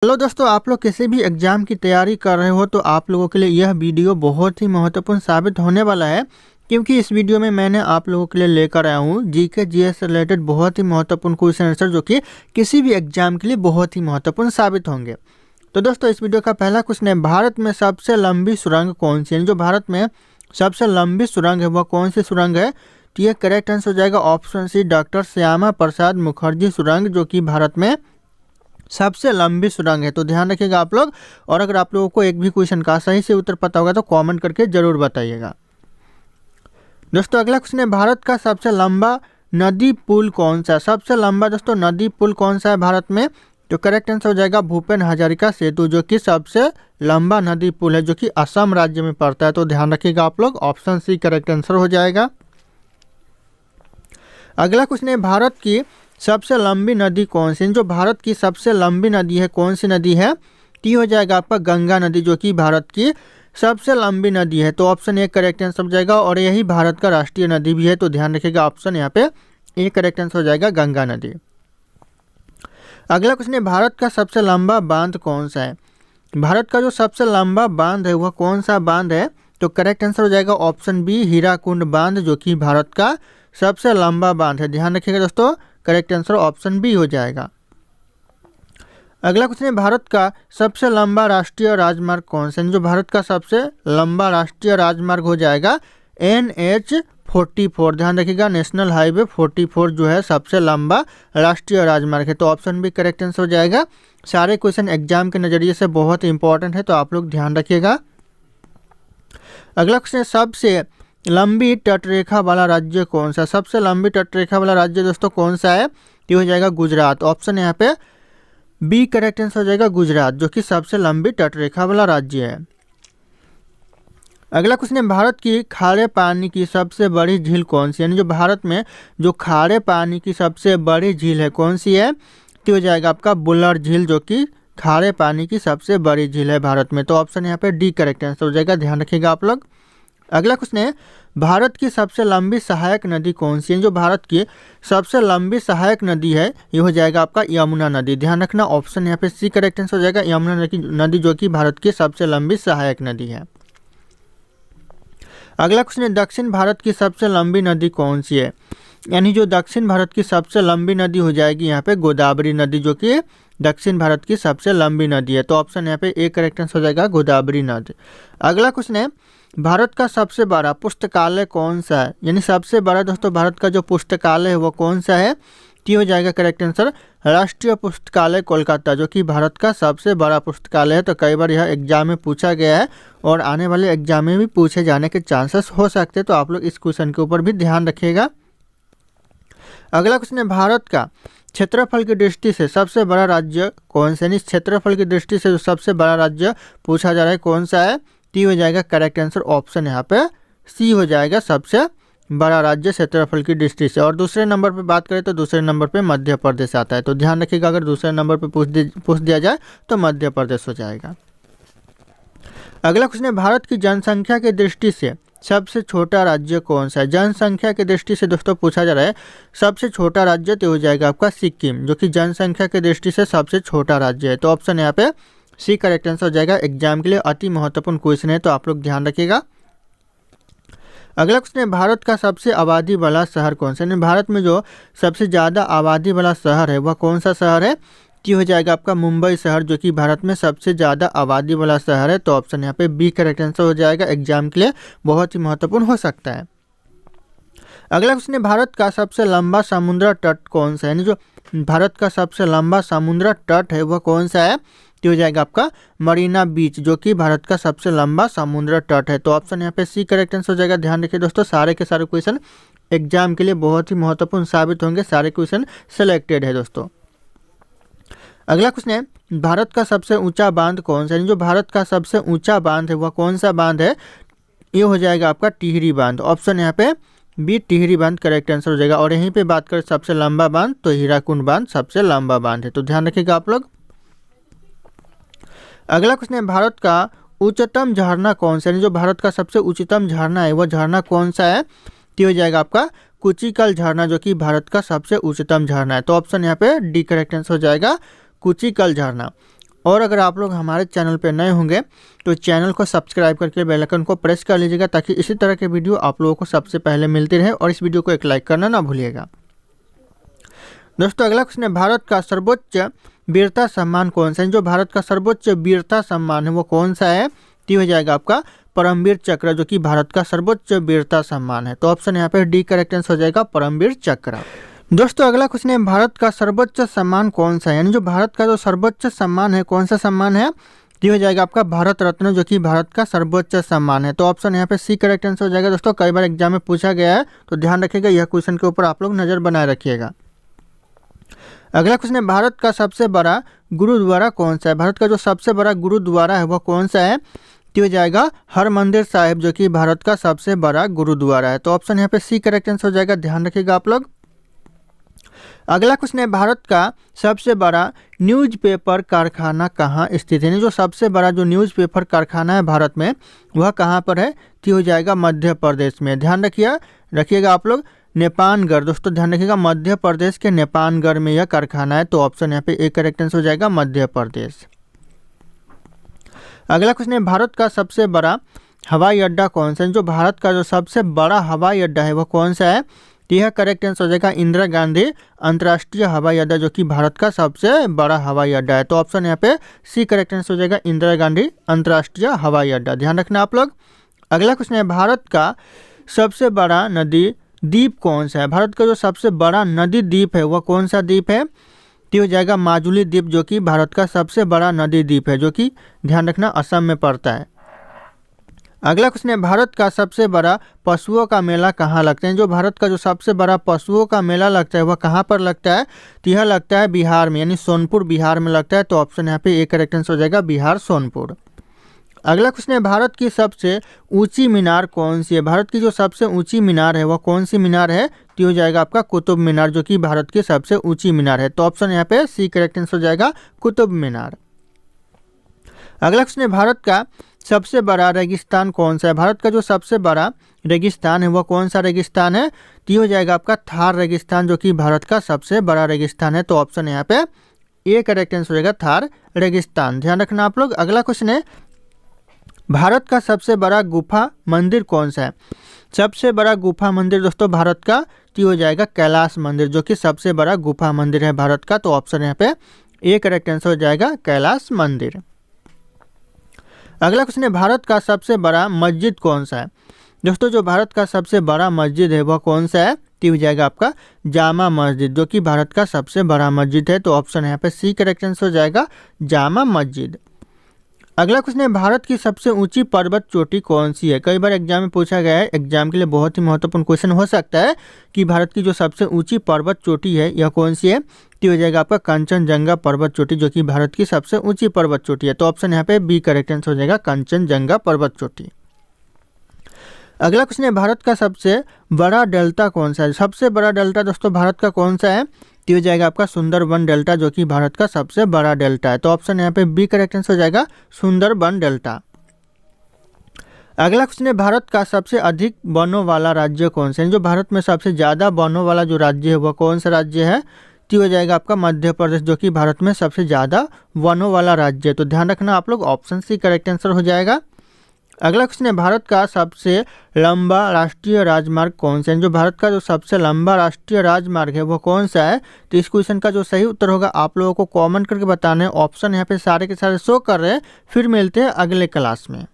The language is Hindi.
हेलो दोस्तों, आप लोग किसी भी एग्जाम की तैयारी कर रहे हो तो आप लोगों के लिए यह वीडियो बहुत ही महत्वपूर्ण साबित होने वाला है। क्योंकि इस वीडियो में मैंने आप लोगों के लिए लेकर आया हूँ जीके जीएस से रिलेटेड बहुत ही महत्वपूर्ण क्वेश्चन आंसर जो कि किसी भी एग्जाम के लिए बहुत ही महत्वपूर्ण साबित होंगे। तो दोस्तों, इस वीडियो का पहला क्वेश्चन है, भारत में सबसे लंबी सुरंग कौन सी है? जो भारत में सबसे लंबी सुरंग है वह कौन सी सुरंग है? तो यह करेक्ट आंसर हो जाएगा option C, doctor Shyama Prasad Mukherjee सुरंग, जो कि भारत में सबसे लंबी सुरंग है। तो ध्यान रखिएगा आप लोग। और अगर आप लोगों को एक भी क्वेश्चन का सही से उत्तर पता होगा तो कमेंट करके जरूर बताइएगा। दोस्तों, अगला क्वेश्चन है, भारत का सबसे लंबा नदी पुल कौन सा है? सबसे लंबा दोस्तों नदी पुल कौन सा है भारत में? तो करेक्ट आंसर हो जाएगा भूपेन हजारिका सेतु, जो कि सबसे लंबा नदी पुल है, जो कि असम राज्य में पड़ता है। तो ध्यान रखिएगा आप लोग, ऑप्शन सी करेक्ट आंसर हो जाएगा। अगला क्वेश्चन है, भारत की सबसे लंबी नदी कौन सी? जो भारत की सबसे लंबी नदी है कौन सी नदी है? टी हो जाएगा आपका गंगा नदी, जो कि भारत की सबसे लंबी नदी है। तो ऑप्शन ए करेक्ट आंसर हो जाएगा और यही भारत का राष्ट्रीय नदी भी है। तो ध्यान रखिएगा, ऑप्शन यहाँ पे ए करेक्ट आंसर हो जाएगा गंगा नदी। अगला क्वेश्चन है, भारत का सबसे लंबा बांध कौन सा है? भारत का जो सबसे लंबा बांध है वह कौन सा बांध है? तो करेक्ट आंसर हो जाएगा ऑप्शन बी, हीराकुंड बांध, जो कि भारत का सबसे लंबा बांध है। ध्यान रखिएगा दोस्तों, करेक्ट आंसर ऑप्शन बी हो जाएगा। अगला क्वेश्चन है, भारत का सबसे लंबा राष्ट्रीय राजमार्ग कौन सा है? जो भारत का सबसे लंबा राष्ट्रीय राजमार्ग हो जाएगा NH44। ध्यान रखिएगा, नेशनल हाईवे 44 जो है सबसे लंबा राष्ट्रीय राजमार्ग है। तो ऑप्शन बी करेक्ट आंसर हो जाएगा। सारे क्वेश्चन एग्जाम के नज़रिए से बहुत इंपॉर्टेंट है, तो आप लोग ध्यान रखिएगा। अगला क्वेश्चन है, सबसे लंबी तटरेखा वाला राज्य कौन सा? सबसे लंबी तटरेखा वाला राज्य दोस्तों कौन सा है? ये हो जाएगा गुजरात। ऑप्शन यहाँ पे बी करेक्ट आंसर हो जाएगा गुजरात, जो कि सबसे लंबी तटरेखा वाला राज्य है। अगला क्वेश्चन है, भारत की खारे पानी की सबसे बड़ी झील कौन सी है? यानी जो भारत में जो खारे पानी की सबसे बड़ी झील है कौन सी है? तो हो जाएगा आपका बुल्लर झील, जो कि खारे पानी की सबसे बड़ी झील है भारत में। तो ऑप्शन यहाँ पे डी करेक्ट आंसर हो जाएगा। ध्यान रखिएगा आप लोग। अगला क्वेश्चन है, भारत की सबसे लंबी सहायक नदी कौन सी है? जो भारत की सबसे लंबी सहायक नदी है ये हो जाएगा आपका यमुना नदी। ध्यान रखना, ऑप्शन यहाँ पे सी करेक्ट आंसर हो जाएगा, यमुना नदी, जो कि भारत की सबसे लंबी सहायक नदी है। अगला क्वेश्चन है, दक्षिण भारत की सबसे लंबी नदी कौन सी है? यानी जो दक्षिण भारत की सबसे लंबी नदी हो जाएगी यहाँ पे गोदावरी नदी, जो कि दक्षिण भारत की सबसे लंबी नदी है। तो ऑप्शन यहाँ पे ए करेक्ट आंसर हो जाएगा गोदावरी नदी। अगला क्वेश्चन है, भारत का सबसे बड़ा पुस्तकालय कौन सा है? यानी सबसे बड़ा दोस्तों भारत का जो पुस्तकालय है वो कौन सा है? टी हो जाएगा करेक्ट आंसर राष्ट्रीय पुस्तकालय कोलकाता, जो कि भारत का सबसे बड़ा पुस्तकालय है। तो कई बार यह एग्जाम में पूछा गया है और आने वाले एग्जाम में भी पूछे जाने के चांसेस हो सकते हैं। तो आप लोग इस क्वेश्चन के ऊपर भी ध्यान रखिएगा। अगला क्वेश्चन है, भारत का क्षेत्रफल की दृष्टि से सबसे बड़ा राज्य कौन सा है? यानी क्षेत्रफल की दृष्टि से जो सबसे बड़ा राज्य पूछा जा रहा है कौन सा है? टी हो जाएगा करेक्ट आंसर ऑप्शन यहाँ पे सी हो जाएगा, सबसे बड़ा राज्य क्षेत्रफल की दृष्टि से। और दूसरे नंबर पे बात करें तो दूसरे नंबर पे मध्य प्रदेश आता है। तो ध्यान रखिएगा, अगर दूसरे नंबर पे पूछ दिया जाए तो मध्य प्रदेश हो जाएगा। अगला क्वेश्चन है, भारत की जनसंख्या की दृष्टि से सबसे छोटा राज्य कौन सा है? जनसंख्या की दृष्टि से दोस्तों पूछा जा रहा है सबसे छोटा राज्य, तो हो जाएगा आपका सिक्किम, जो कि जनसंख्या की दृष्टि से सबसे छोटा राज्य है। तो ऑप्शन यहाँ पे सी करेक्ट आंसर हो जाएगा। एग्जाम के लिए अति महत्वपूर्ण क्वेश्चन है, तो आप लोग ध्यान रखिएगा। अगला क्वेश्चन है, भारत का सबसे आबादी वाला शहर कौन सा है? भारत में जो सबसे ज़्यादा आबादी वाला शहर है वह कौन सा शहर है? कि हो जाएगा आपका मुंबई शहर, जो कि भारत में सबसे ज़्यादा आबादी वाला शहर है। तो ऑप्शन यहाँ पे बी करेक्ट आंसर हो जाएगा। एग्जाम के लिए बहुत ही महत्वपूर्ण हो सकता है। अगला क्वेश्चन है, भारत का सबसे लंबा समुद्र तट कौन सा है? यानी जो भारत का सबसे लंबा समुद्र तट है वह कौन सा है? तो हो जाएगा आपका मरीना बीच, जो कि भारत का सबसे लंबा समुद्र तट है। तो ऑप्शन यहाँ पे सी करेक्ट आंसर हो जाएगा। ध्यान रखिए दोस्तों, सारे के सारे क्वेश्चन एग्जाम के लिए बहुत ही महत्वपूर्ण साबित होंगे, सारे क्वेश्चन सिलेक्टेड है दोस्तों। अगला क्वेश्चन है, भारत का सबसे ऊंचा बांध कौन सा है? जो भारत का सबसे ऊंचा बांध है वह कौन सा बांध है? ये हो जाएगा आपका टिहरी बांध। ऑप्शन यहाँ पे बी टिहरी बांध करेक्ट आंसर हो जाएगा। और यहीं पे बात करें सबसे लंबा बांध, तो हीराकुंड बांध सबसे लंबा बांध है। तो ध्यान रखिएगा आप लोग। अगला क्वेश्चन है, भारत का उच्चतम झरना कौन सा है? जो भारत का सबसे उच्चतम झरना है वह झरना कौन सा है? तो हो जाएगा आपका कुचिकल झरना, जो कि भारत का सबसे उच्चतम झरना है। तो ऑप्शन यहाँ पे डी करेक्ट आंसर हो जाएगा कुचिकल झरना। और अगर आप लोग हमारे चैनल पर नए होंगे तो चैनल को सब्सक्राइब करके बेल आइकन को प्रेस कर लीजिएगा, ताकि इसी तरह के वीडियो आप लोगों को सबसे पहले मिलती रहे। और इस वीडियो को एक लाइक करना ना भूलिएगा। दोस्तों अगला क्वेश्चन है, भारत का सर्वोच्च वीरता सम्मान कौन सा है? जो भारत का सर्वोच्च वीरता सम्मान है वो कौन सा है? तो हो जाएगा आपका परमवीर चक्र, जो कि भारत का सर्वोच्च वीरता सम्मान है। तो ऑप्शन यहाँ पे डी करेक्ट आंसर हो जाएगा, परमवीर चक्र। दोस्तों अगला क्वेश्चन है, भारत का सर्वोच्च सम्मान कौन सा है? यानी जो भारत का जो सर्वोच्च सम्मान है कौन सा सम्मान है? तो हो जाएगा आपका भारत रत्न, जो कि भारत का सर्वोच्च सम्मान है। तो ऑप्शन यहाँ पे सी करेक्ट आंसर हो जाएगा। दोस्तों कई बार एग्जाम में पूछा गया है, तो ध्यान रखिएगा, यह क्वेश्चन के ऊपर आप लोग नजर बनाए रखिएगा। अगला क्वेश्चन है, भारत का सबसे बड़ा गुरुद्वारा कौन सा है? भारत का जो सबसे बड़ा गुरुद्वारा है वह कौन सा है? तो हो जाएगा हरमंदिर साहिब, जो कि भारत का सबसे बड़ा गुरुद्वारा है। तो ऑप्शन यहाँ पे सी करेक्ट आंसर हो जाएगा, ध्यान रखिएगा आप लोग। अगला क्वेश्चन है, भारत का सबसे बड़ा न्यूज़पेपर कारखाना कहाँ स्थित है? जो सबसे बड़ा जो न्यूज़पेपर कारखाना है भारत में वह कहाँ पर है? तो हो जाएगा मध्य प्रदेश में। ध्यान रखिएगा आप लोग, नेपानगढ़। दोस्तों ध्यान रखिएगा, मध्य प्रदेश के नेपानगढ़ में यह कारखाना है। तो ऑप्शन यहाँ पे ए करेक्ट आंसर हो जाएगा, मध्य प्रदेश। अगला क्वेश्चन है, भारत का सबसे बड़ा हवाई अड्डा कौन सा है? जो भारत का जो सबसे बड़ा हवाई अड्डा है वह कौन सा है? तो यह करेक्ट आंसर हो जाएगा इंदिरा गांधी अंतर्राष्ट्रीय हवाई अड्डा, जो कि भारत का सबसे बड़ा हवाई अड्डा है। तो ऑप्शन यहाँ पे सी करेक्ट आंसर हो जाएगा, इंदिरा गांधी अंतर्राष्ट्रीय हवाई अड्डा। ध्यान रखना आप लोग। अगला क्वेश्चन है, भारत का सबसे बड़ा नदी द्वीप कौन सा है? भारत का जो सबसे बड़ा नदी द्वीप है वह कौन सा द्वीप है? तो हो जाएगा माजुली द्वीप, जो कि भारत का सबसे बड़ा नदी द्वीप है, जो कि ध्यान रखना असम में पड़ता है। अगला क्वेश्चन है, भारत का सबसे बड़ा पशुओं का मेला कहाँ लगता है? जो भारत का जो सबसे बड़ा पशुओं का मेला लगता है वह कहाँ पर लगता है? तो यह लगता है बिहार में, यानी सोनपुर बिहार में लगता है। तो ऑप्शन यहाँ पे एक करेक्ट आंसर हो जाएगा, बिहार सोनपुर। अगला क्वेश्चन है, भारत की सबसे ऊंची मीनार कौन सी है? भारत की जो सबसे ऊंची मीनार है वह कौन सी मीनार है? तो हो जाएगा आपका कुतुब मीनार, जो कि भारत की सबसे ऊंची मीनार है। तो ऑप्शन यहाँ पे सी करेक्ट आंसर हो जाएगा, कुतुब मीनार। अगला क्वेश्चन है, भारत का सबसे बड़ा रेगिस्तान कौन सा है? भारत का जो सबसे बड़ा रेगिस्तान है वह कौन सा रेगिस्तान है? तो हो जाएगा आपका थार रेगिस्तान, जो कि भारत का सबसे बड़ा रेगिस्तान है। तो ऑप्शन यहाँ पे ए करेक्ट आंसर हो जाएगा, थार रेगिस्तान। ध्यान रखना आप लोग। अगला क्वेश्चन है, भारत का सबसे बड़ा गुफा मंदिर कौन सा है? सबसे बड़ा गुफा मंदिर दोस्तों भारत का तो हो जाएगा कैलाश मंदिर, जो कि सबसे बड़ा गुफा मंदिर है भारत का। तो ऑप्शन यहाँ पे ए करेक्ट आंसर हो जाएगा, कैलाश मंदिर। अगला क्वेश्चन है, भारत का सबसे बड़ा मस्जिद कौन सा है? दोस्तों जो भारत का सबसे बड़ा मस्जिद है वह कौन सा है? तो हो जाएगा आपका जामा मस्जिद, जो कि भारत का सबसे बड़ा मस्जिद है। तो ऑप्शन यहाँ पे सी करेक्ट आंसर हो जाएगा, जामा मस्जिद। अगला क्वेश्चन है, भारत की सबसे ऊंची पर्वत चोटी कौन सी है? कई बार एग्जाम में पूछा गया है, एग्जाम के लिए बहुत ही महत्वपूर्ण क्वेश्चन हो सकता है कि भारत की जो सबसे ऊंची पर्वत चोटी है यह कौन सी है? तो हो जाएगा आपका कंचनजंगा पर्वत चोटी, जो कि भारत की सबसे ऊंची पर्वत चोटी है। तो ऑप्शन यहाँ पे बी करेक्ट आंसर हो जाएगा, कंचनजंगा पर्वत चोटी। अगला क्वेश्चन है, भारत का सबसे बड़ा डेल्टा कौन सा है? सबसे बड़ा डेल्टा दोस्तों भारत का कौन सा है? तो हो जाएगा आपका सुंदरबन डेल्टा, जो कि भारत का सबसे बड़ा डेल्टा है। तो ऑप्शन यहाँ पे बी करेक्ट आंसर हो जाएगा, सुंदरबन डेल्टा। अगला क्वेश्चन है, भारत का सबसे अधिक वनों वाला राज्य कौन सा है? जो भारत में सबसे ज़्यादा वनों वाला जो राज्य है वह कौन सा राज्य है? तो हो जाएगा आपका मध्य प्रदेश, जो कि भारत में सबसे ज़्यादा वनों वाला राज्य है। तो ध्यान रखना आप लोग, ऑप्शन सी करेक्ट आंसर हो जाएगा। अगला क्वेश्चन है, भारत का सबसे लंबा राष्ट्रीय राजमार्ग कौन सा है? जो भारत का जो सबसे लंबा राष्ट्रीय राजमार्ग है वो कौन सा है? तो इस क्वेश्चन का जो सही उत्तर होगा आप लोगों को कमेंट करके बताना है। ऑप्शन यहाँ पे सारे के सारे शो कर रहे हैं। फिर मिलते हैं अगले क्लास में।